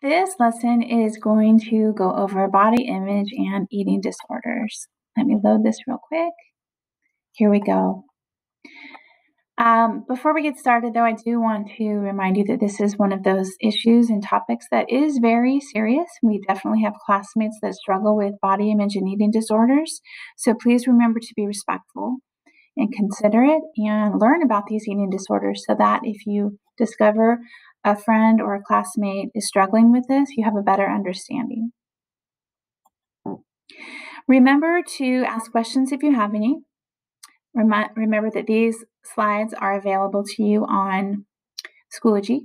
This lesson is going to go over body image and eating disorders. Let me load this real quick. Here we go. Before we get started, though, I do want to remind you that this is one of those issues and topics that is very serious. We definitely have classmates that struggle with body image and eating disorders. So please remember to be respectful and considerate and learn about these eating disorders so that if you discover a friend or a classmate is struggling with this, you have a better understanding. Remember to ask questions if you have any. Remember that these slides are available to you on Schoology.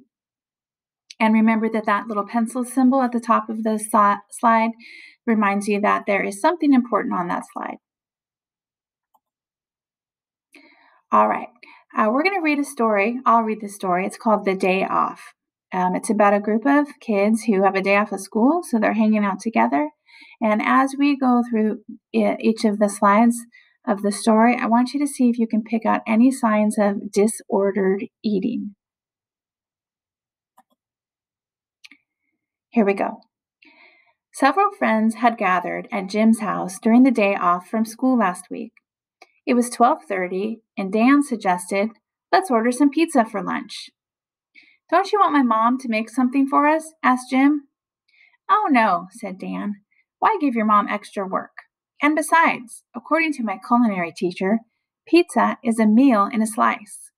And remember that that little pencil symbol at the top of the slide reminds you that there is something important on that slide. All right, we're going to read a story. I'll read the story. It's called The Day Off. It's about a group of kids who have a day off of school, so they're hanging out together. And as we go through each of the slides of the story, I want you to see if you can pick out any signs of disordered eating. Here we go. Several friends had gathered at Jim's house during the day off from school last week. It was 12:30, and Dan suggested, "Let's order some pizza for lunch." "Don't you want my mom to make something for us?" asked Jim. "Oh, no," said Dan. "Why give your mom extra work? And besides, according to my culinary teacher, pizza is a meal in a slice."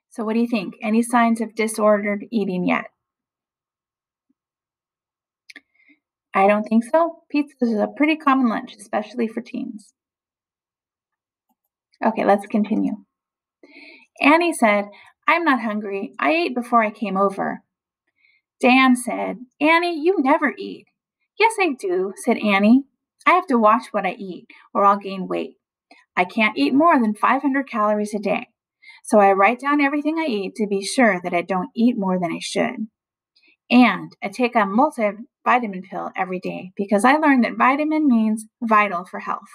So what do you think? Any signs of disordered eating yet? I don't think so. Pizza is a pretty common lunch, especially for teens. Okay, let's continue. Annie said, "I'm not hungry. I ate before I came over." Dan said, "Annie, you never eat." "Yes, I do," said Annie. "I have to watch what I eat, or I'll gain weight. I can't eat more than 500 calories a day. So I write down everything I eat to be sure that I don't eat more than I should. And I take a multivitamin pill every day because I learned that vitamin means vital for health."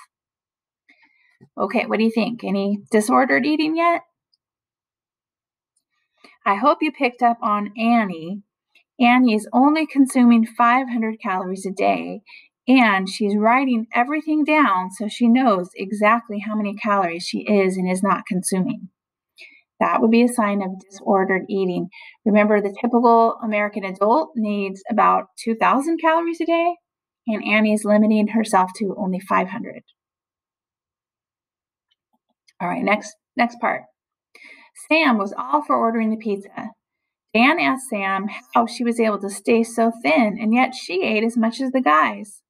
Okay, what do you think? Any disordered eating yet? I hope you picked up on Annie. Annie is only consuming 500 calories a day, and she's writing everything down so she knows exactly how many calories she is and is not consuming. That would be a sign of disordered eating. Remember, the typical American adult needs about 2,000 calories a day, and Annie's limiting herself to only 500. All right, next part. Sam was all for ordering the pizza. Dan asked Sam how she was able to stay so thin, and yet she ate as much as the guys.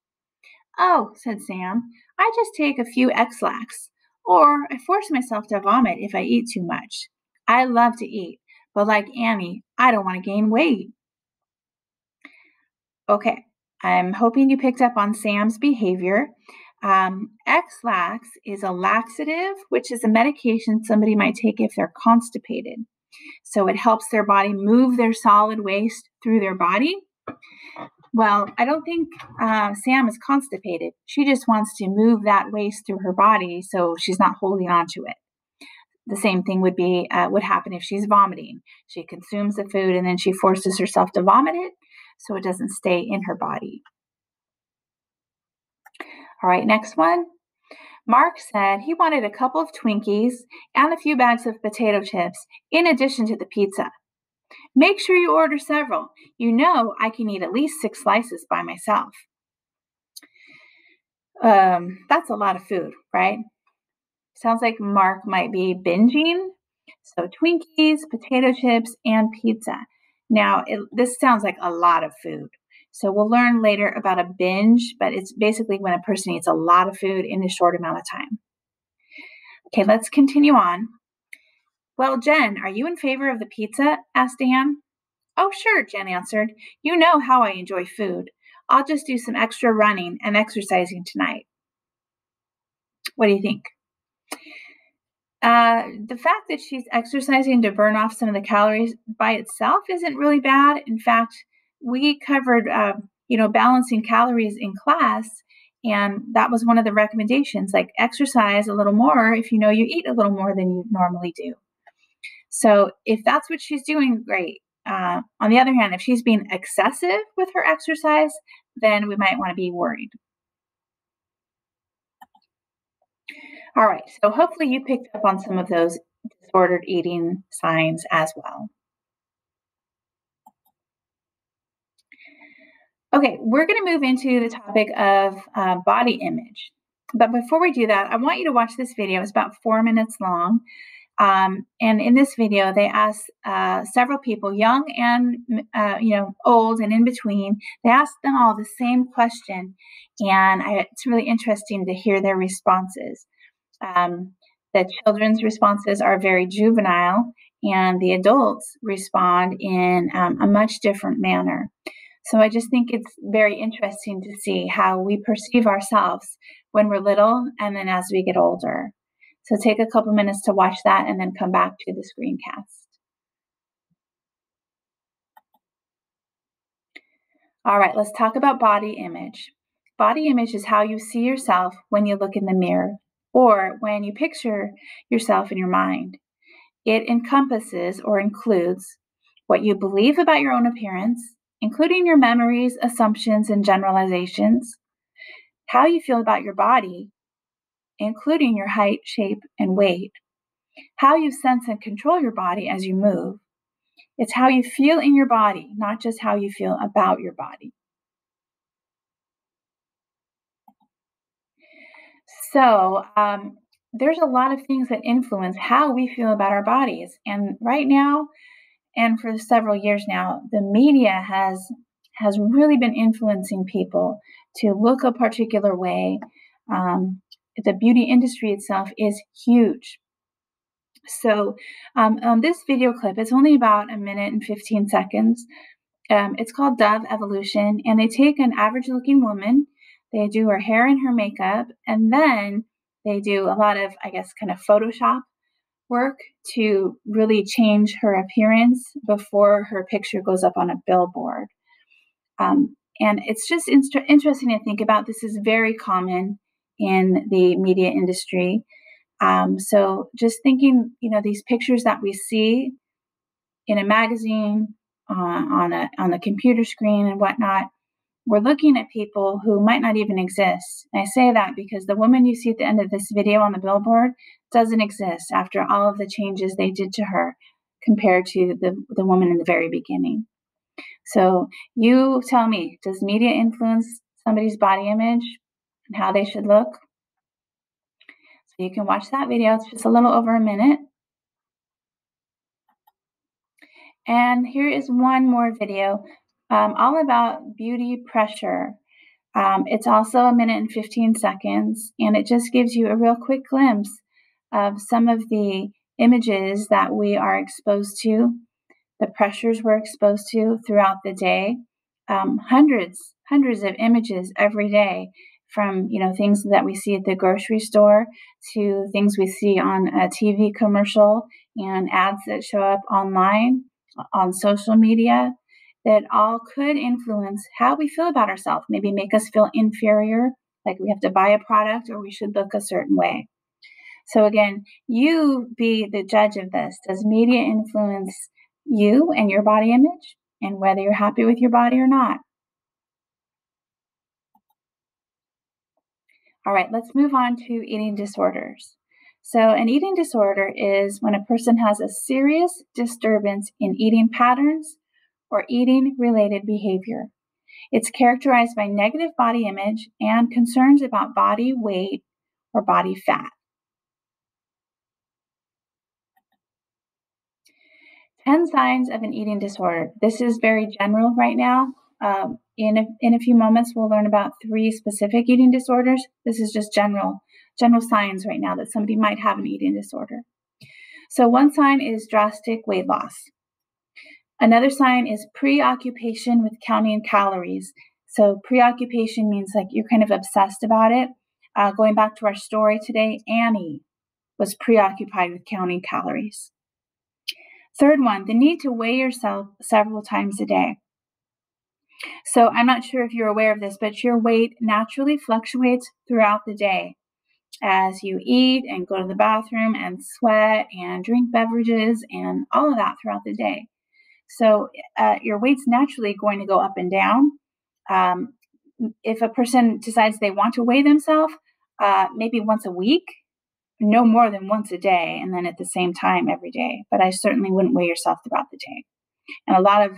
"Oh," said Sam, "I just take a few X-Lax, or I force myself to vomit if I eat too much. I love to eat, but like Annie, I don't want to gain weight." Okay, I'm hoping you picked up on Sam's behavior. X-Lax is a laxative, which is a medication somebody might take if they're constipated. So it helps their body move their solid waste through their body. Well, I don't think Sam is constipated. She just wants to move that waste through her body so she's not holding on to it. The same thing would happen if she's vomiting. She consumes the food and then she forces herself to vomit it so it doesn't stay in her body. All right, next one. Mark said he wanted a couple of Twinkies and a few bags of potato chips in addition to the pizza. "Make sure you order several. You know I can eat at least 6 slices by myself." That's a lot of food, right? Sounds like Mark might be binging. So Twinkies, potato chips, and pizza. Now, this sounds like a lot of food. So we'll learn later about a binge, but it's basically when a person eats a lot of food in a short amount of time. Okay, let's continue on. "Well, Jen, are you in favor of the pizza?" asked Dan. "Oh, sure," Jen answered. "You know how I enjoy food. I'll just do some extra running and exercising tonight." What do you think? The fact that she's exercising to burn off some of the calories by itself isn't really bad. In fact, we covered, balancing calories in class, and that was one of the recommendations, like exercise a little more if you know you eat a little more than you normally do. So if that's what she's doing, great. on the other hand, if she's being excessive with her exercise, then we might want to be worried. All right, so hopefully you picked up on some of those disordered eating signs as well. Okay, we're going to move into the topic of body image. But before we do that, I want you to watch this video. It's about 4 minutes long. And in this video, they asked several people, young and old and in between. They asked them all the same question, and it's really interesting to hear their responses. The children's responses are very juvenile, and the adults respond in a much different manner. So I just think it's very interesting to see how we perceive ourselves when we're little and then as we get older. So take a couple minutes to watch that and then come back to the screencast. All right, let's talk about body image. Body image is how you see yourself when you look in the mirror or when you picture yourself in your mind. It encompasses or includes what you believe about your own appearance, including your memories, assumptions, and generalizations, how you feel about your body, including your height, shape, and weight, how you sense and control your body as you move. It's how you feel in your body, not just how you feel about your body. So there's a lot of things that influence how we feel about our bodies. And right now, and for several years now, the media has really been influencing people to look a particular way. The beauty industry itself is huge. So on this video clip, it's only about 1 minute and 15 seconds. It's called Dove Evolution, and they take an average-looking woman, they do her hair and her makeup, and then they do a lot of, I guess, kind of Photoshop work to really change her appearance before her picture goes up on a billboard. And it's just interesting to think about. This is very common in the media industry. So just thinking, these pictures that we see in a magazine, on the computer screen and whatnot, we're looking at people who might not even exist. And I say that because the woman you see at the end of this video on the billboard doesn't exist after all of the changes they did to her compared to the woman in the very beginning. So you tell me, does media influence somebody's body image and how they should look? So you can watch that video. It's just a little over 1 minute. And here is one more video all about beauty pressure. It's also 1 minute and 15 seconds, and it just gives you a real quick glimpse of some of the images that we are exposed to, the pressures we're exposed to throughout the day. Hundreds of images every day, from things that we see at the grocery store to things we see on a TV commercial and ads that show up online, on social media, that all could influence how we feel about ourselves, maybe make us feel inferior, like we have to buy a product or we should look a certain way. So again, you be the judge of this. Does media influence you and your body image and whether you're happy with your body or not? All right, let's move on to eating disorders. So an eating disorder is when a person has a serious disturbance in eating patterns or eating-related behavior. It's characterized by negative body image and concerns about body weight or body fat. 10 signs of an eating disorder. This is very general right now. In a few moments, we'll learn about 3 specific eating disorders. This is just general signs right now that somebody might have an eating disorder. So one sign is drastic weight loss. Another sign is preoccupation with counting calories. So preoccupation means like you're kind of obsessed about it. Going back to our story today, Annie was preoccupied with counting calories. Third one, the need to weigh yourself several times a day. So I'm not sure if you're aware of this, but your weight naturally fluctuates throughout the day as you eat and go to the bathroom and sweat and drink beverages and all of that throughout the day. So your weight's naturally going to go up and down. If a person decides they want to weigh themselves, maybe once a week, no more than once a day, and then at the same time every day. But I certainly wouldn't weigh yourself throughout the day. And a lot of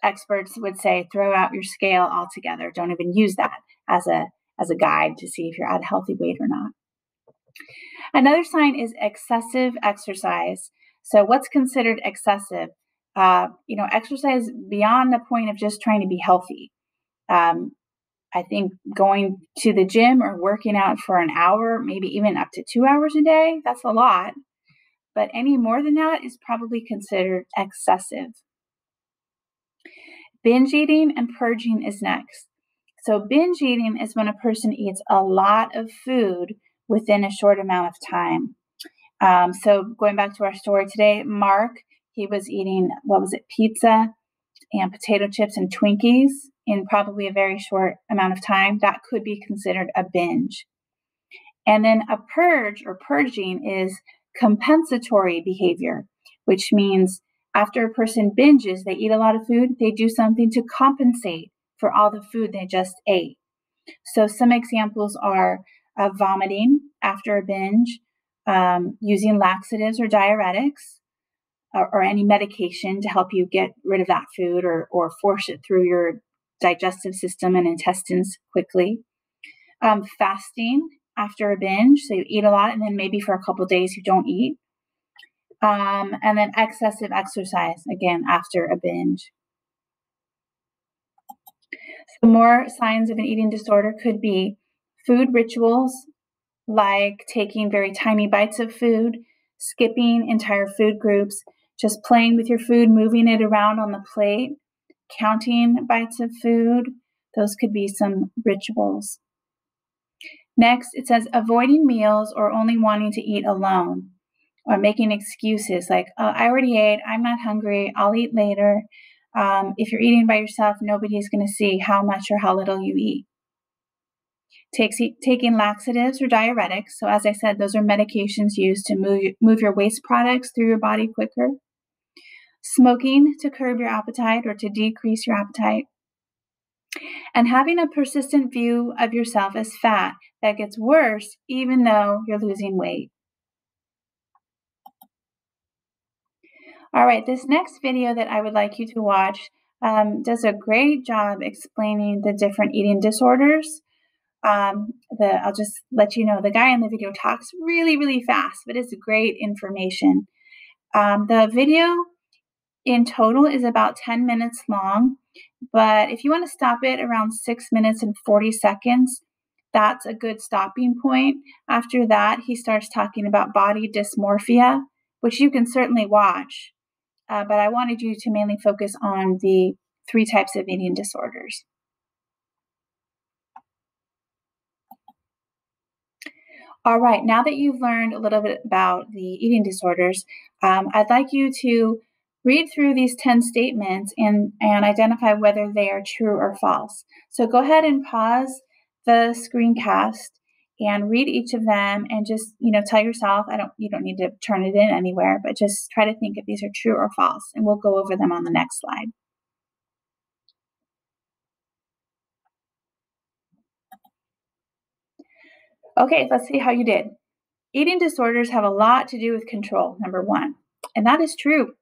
experts would say throw out your scale altogether. Don't even use that as a guide to see if you're at a healthy weight or not. Another sign is excessive exercise. So what's considered excessive? Exercise beyond the point of just trying to be healthy. I think going to the gym or working out for an hour, maybe even up to 2 hours a day, that's a lot. But any more than that is probably considered excessive. Binge eating and purging is next. So binge eating is when a person eats a lot of food within a short amount of time. So going back to our story today, Mark, he was eating, pizza and potato chips and Twinkies in probably a very short amount of time. That could be considered a binge. And then a purge or purging is compensatory behavior, which means after a person binges, they eat a lot of food, they do something to compensate for all the food they just ate. So some examples are vomiting after a binge, using laxatives or diuretics, or any medication to help you get rid of that food or force it through your digestive system and intestines quickly. Fasting after a binge, so you eat a lot and then maybe for a couple of days you don't eat. And then excessive exercise, again, after a binge. Some more signs of an eating disorder could be food rituals, like taking very tiny bites of food, skipping entire food groups, just playing with your food, moving it around on the plate, counting bites of food. Those could be some rituals. Next, it says avoiding meals or only wanting to eat alone, or making excuses like, oh, I already ate, I'm not hungry, I'll eat later. If you're eating by yourself, nobody's going to see how much or how little you eat. Taking laxatives or diuretics. So as I said, those are medications used to move your waste products through your body quicker. Smoking to curb your appetite or to decrease your appetite. And having a persistent view of yourself as fat that gets worse even though you're losing weight. All right, this next video that I would like you to watch does a great job explaining the different eating disorders. I'll just let you know, the guy in the video talks really, really fast, but it's great information. The video in total is about 10 minutes long, but if you want to stop it around 6 minutes and 40 seconds, that's a good stopping point. After that, he starts talking about body dysmorphia, which you can certainly watch, but I wanted you to mainly focus on the 3 types of eating disorders. All right, now that you've learned a little bit about the eating disorders, I'd like you to read through these 10 statements and identify whether they are true or false. So go ahead and pause the screencast and read each of them and just, tell yourself, you don't need to turn it in anywhere, but just try to think if these are true or false, and we'll go over them on the next slide. Okay, let's see how you did. Eating disorders have a lot to do with control, number 1, and that is true.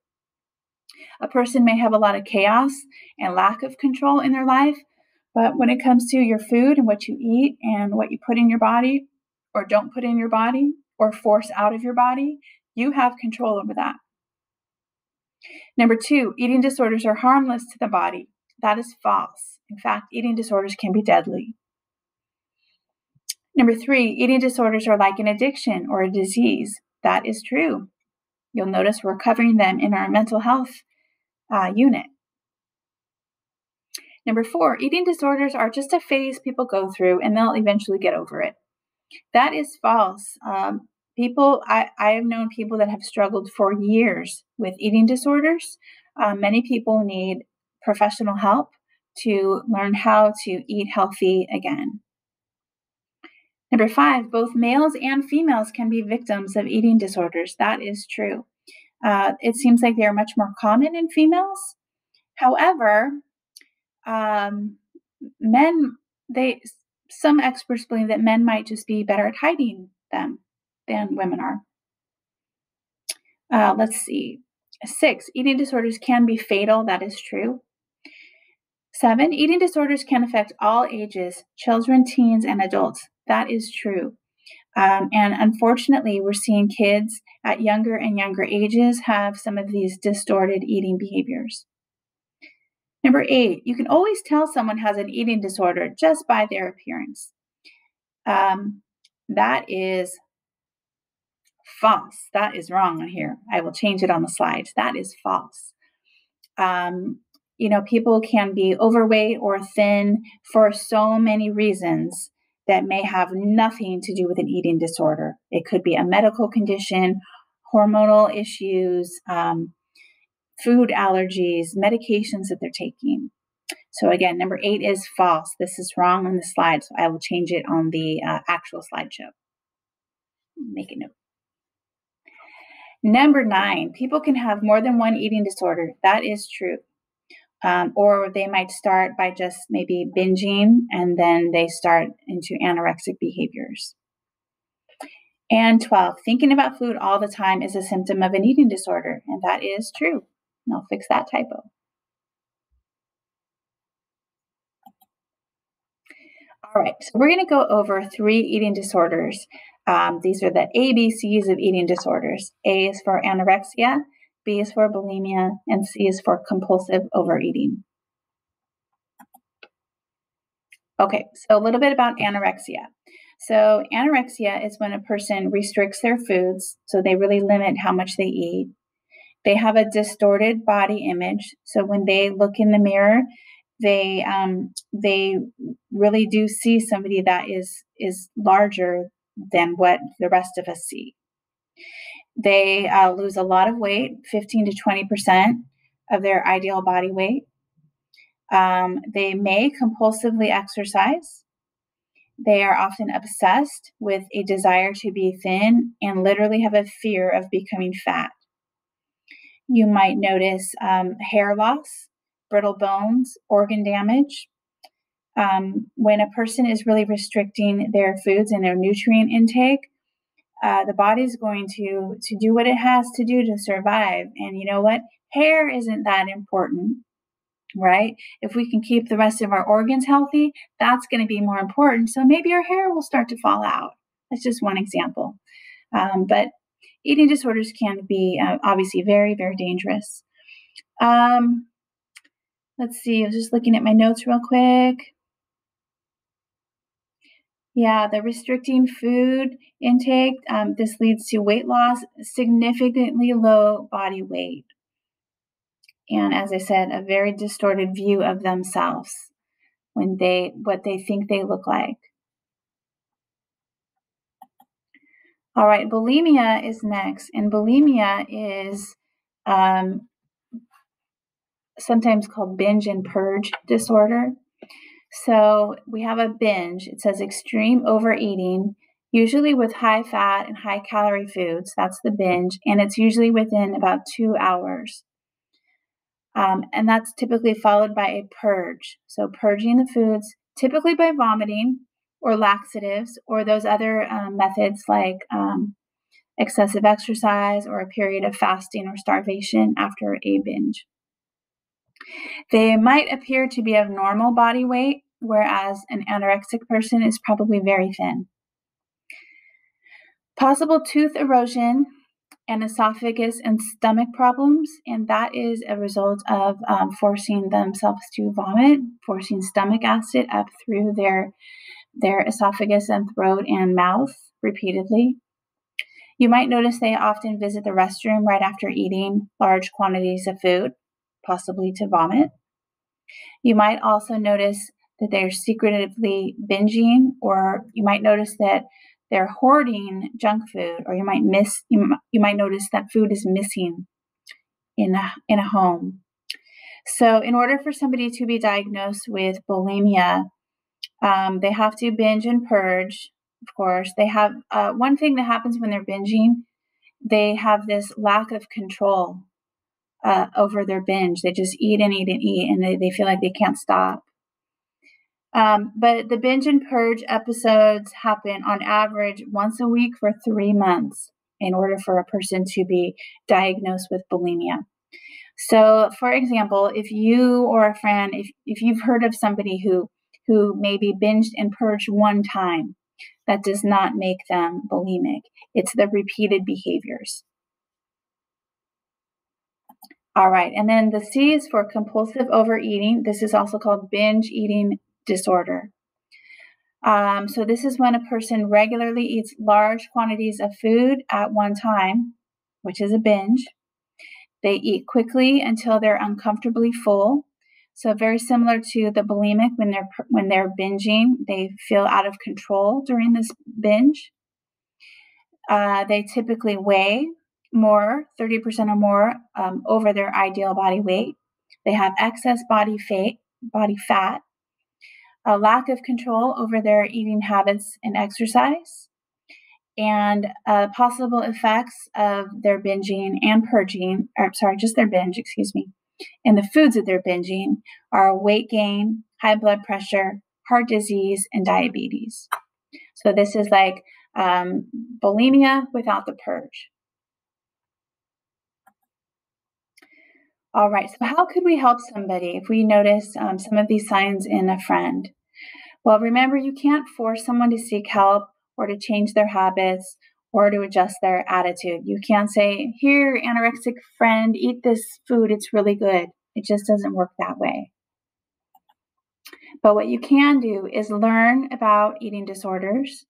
A person may have a lot of chaos and lack of control in their life, but when it comes to your food and what you eat and what you put in your body or don't put in your body or force out of your body, you have control over that. Number 2, eating disorders are harmless to the body. That is false. In fact, eating disorders can be deadly. Number 3, eating disorders are like an addiction or a disease. That is true. You'll notice we're covering them in our mental health unit. Number 4, eating disorders are just a phase people go through and they'll eventually get over it. That is false. I have known people that have struggled for years with eating disorders. Many people need professional help to learn how to eat healthy again. Number 5, both males and females can be victims of eating disorders. That is true. It seems like they are much more common in females, However, men, some experts believe that men might just be better at hiding them than women are. Let's see. 6, eating disorders can be fatal. That is true. 7, eating disorders can affect all ages, children, teens, and adults. That is true. And unfortunately, we're seeing kids at younger and younger ages have some of these distorted eating behaviors. Number 8, you can always tell someone has an eating disorder just by their appearance. That is false. That is wrong on here. I will change it on the slides. That is false. People can be overweight or thin for so many reasons that may have nothing to do with an eating disorder. It could be a medical condition, hormonal issues, food allergies, medications that they're taking. So again, number 8 is false. This is wrong on the slide, so I will change it on the actual slideshow. Make a note. Number 9, people can have more than one eating disorder. That is true. Or they might start by just maybe binging, and then they start into anorexic behaviors. And 12, thinking about food all the time is a symptom of an eating disorder, and that is true. And I'll fix that typo. All right, so we're going to go over 3 eating disorders. These are the ABCs of eating disorders. A is for anorexia, B is for bulimia, and C is for compulsive overeating. Okay, so a little bit about anorexia. So anorexia is when a person restricts their foods, so they really limit how much they eat. They have a distorted body image, so when they look in the mirror, they really do see somebody that is larger than what the rest of us see. They lose a lot of weight, 15 to 20% of their ideal body weight. They may compulsively exercise. They are often obsessed with a desire to be thin and literally have a fear of becoming fat. You might notice hair loss, brittle bones, organ damage. When a person is really restricting their foods and their nutrient intake, the body's going to do what it has to do to survive. And you know what? Hair isn't that important, right? If we can keep the rest of our organs healthy, that's going to be more important. So maybe our hair will start to fall out. That's just one example. But eating disorders can be obviously very, very dangerous. Let's see, I was just looking at my notes real quick. Yeah, the restricting food intake, this leads to weight loss, significantly low body weight. And as I said, a very distorted view of themselves what they think they look like. All right, bulimia is next. And bulimia is sometimes called binge and purge disorder. So we have a binge. It says extreme overeating, usually with high fat and high calorie foods. That's the binge. And it's usually within about 2 hours. And that's typically followed by a purge. So purging the foods, typically by vomiting or laxatives or those other methods like excessive exercise or a period of fasting or starvation after a binge. They might appear to be of normal body weight, whereas an anorexic person is probably very thin. Possible tooth erosion and esophagus and stomach problems, and that is a result of forcing themselves to vomit, forcing stomach acid up through their esophagus and throat and mouth repeatedly. You might notice they often visit the restroom right after eating large quantities of food, possibly to vomit. You might also notice that they're secretively binging, or you might notice that they're hoarding junk food, or you might notice that food is missing in a home. So in order for somebody to be diagnosed with bulimia, they have to binge and purge. Of course, they have one thing that happens when they're binging, they have this lack of control over their binge. They just eat and eat and eat, and they feel like they can't stop. But the binge and purge episodes happen on average once a week for 3 months in order for a person to be diagnosed with bulimia. So, for example, if you or a friend, if you've heard of somebody who maybe binged and purged one time, that does not make them bulimic. It's the repeated behaviors. All right, and then the C is for compulsive overeating. This is also called binge eating disorder. So this is when a person regularly eats large quantities of food at one time, which is a binge. They eat quickly until they're uncomfortably full. So very similar to the bulimic when they're binging, they feel out of control during this binge. They typically weigh more, 30% or more, over their ideal body weight. They have excess body fat, a lack of control over their eating habits and exercise, and possible effects of their binging and purging, just their binge, and the foods that they're binging are weight gain, high blood pressure, heart disease, and diabetes. So this is like bulimia without the purge. All right, so how could we help somebody if we notice some of these signs in a friend? Well, remember, you can't force someone to seek help or to change their habits or to adjust their attitude. You can't say, here, anorexic friend, eat this food, it's really good. It just doesn't work that way. But what you can do is learn about eating disorders.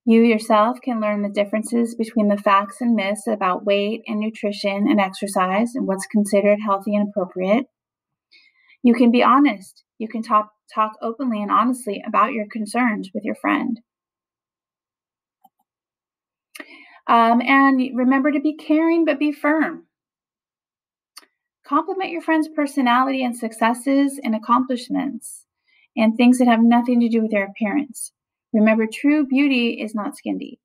You yourself can learn the differences between the facts and myths about weight and nutrition and exercise and what's considered healthy and appropriate. You can be honest. You can talk openly and honestly about your concerns with your friend. And remember to be caring, but be firm. Compliment your friend's personality and successes and accomplishments and things that have nothing to do with their appearance. Remember, true beauty is not skin deep.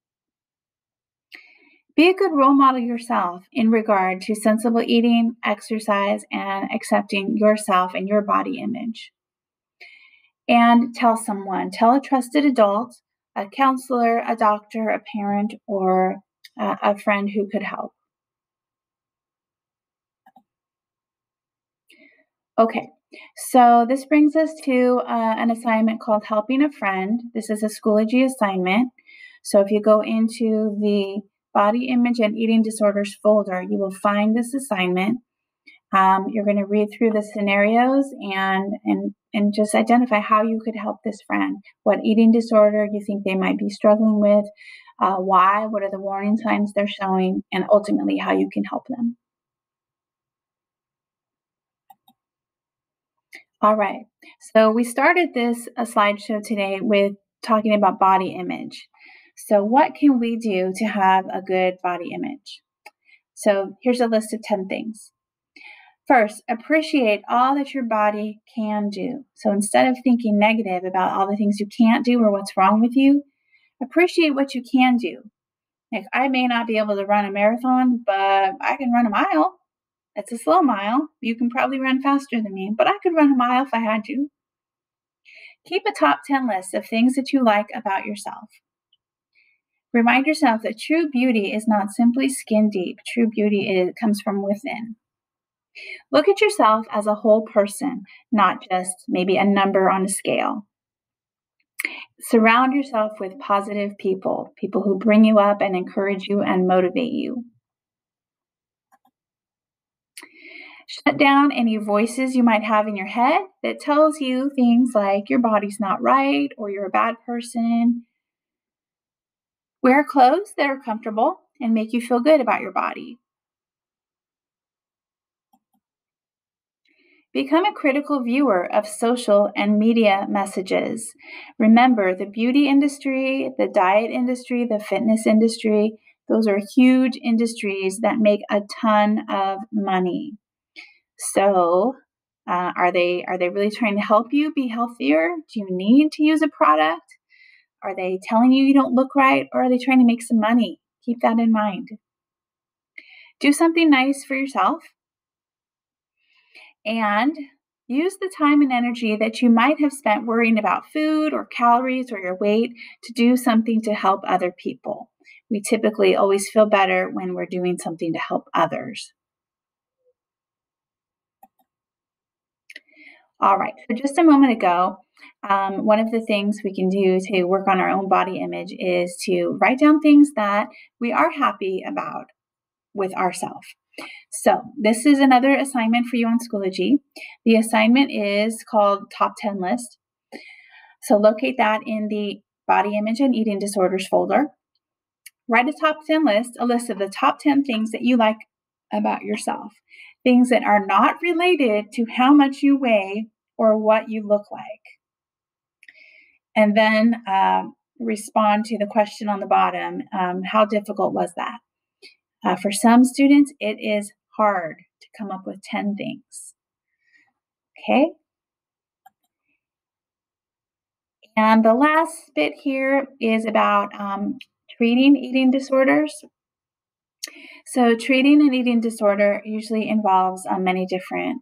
Be a good role model yourself in regard to sensible eating, exercise, and accepting yourself and your body image. And tell a trusted adult, a counselor, a doctor, a parent, or a friend who could help. Okay, so this brings us to an assignment called Helping a Friend. This is a Schoology assignment. So if you go into the Body Image and Eating Disorders folder, you will find this assignment. You're going to read through the scenarios and just identify how you could help this friend, what eating disorder you think they might be struggling with, why, what are the warning signs they're showing, and ultimately how you can help them. All right, so we started this slideshow today with talking about body image. So what can we do to have a good body image? So here's a list of 10 things. First, appreciate all that your body can do. So instead of thinking negative about all the things you can't do or what's wrong with you, appreciate what you can do. Like, I may not be able to run a marathon, but I can run a mile. It's a slow mile. You can probably run faster than me, but I could run a mile if I had to. Keep a top 10 list of things that you like about yourself. Remind yourself that true beauty is not simply skin deep. True beauty comes from within. Look at yourself as a whole person, not just maybe a number on a scale. Surround yourself with positive people who bring you up and encourage you and motivate you. Shut down any voices you might have in your head that tells you things like your body's not right or you're a bad person. Wear clothes that are comfortable and make you feel good about your body. Become a critical viewer of social and media messages. Remember, the beauty industry, the diet industry, the fitness industry, those are huge industries that make a ton of money. So, are they really trying to help you be healthier? Do you need to use a product? Are they telling you don't look right, or are they trying to make some money? Keep that in mind. Do something nice for yourself. And use the time and energy that you might have spent worrying about food or calories or your weight to do something to help other people. We typically always feel better when we're doing something to help others. All right, so just a moment ago, one of the things we can do to work on our own body image is to write down things that we are happy about with ourselves. So this is another assignment for you on Schoology. The assignment is called Top 10 List. So locate that in the Body Image and Eating Disorders folder. Write a top 10 list, a list of the top 10 things that you like about yourself, things that are not related to how much you weigh or what you look like. And then respond to the question on the bottom, how difficult was that? For some students, it is hard to come up with 10 things. Okay? And the last bit here is about treating eating disorders. So treating an eating disorder usually involves many different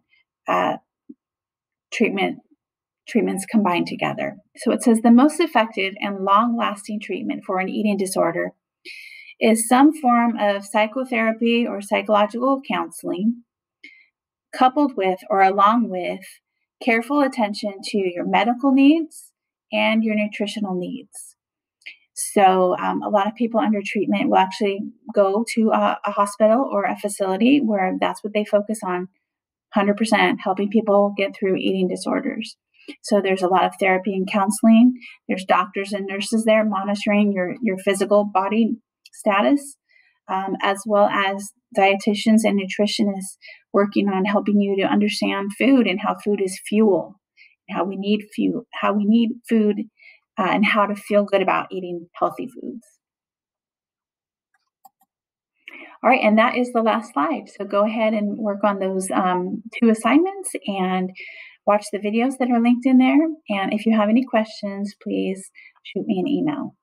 treatments combined together. So it says the most effective and long-lasting treatment for an eating disorder is some form of psychotherapy or psychological counseling, coupled with or along with careful attention to your medical needs and your nutritional needs. So a lot of people under treatment will actually go to a hospital or a facility where that's what they focus on, 100% helping people get through eating disorders. So there's a lot of therapy and counseling. There's doctors and nurses there monitoring your physical body status, as well as dietitians and nutritionists working on helping you to understand food and how food is fuel, how we need food, and how to feel good about eating healthy foods. All right, and that is the last slide. So go ahead and work on those 2 assignments and watch the videos that are linked in there. And if you have any questions, please shoot me an email.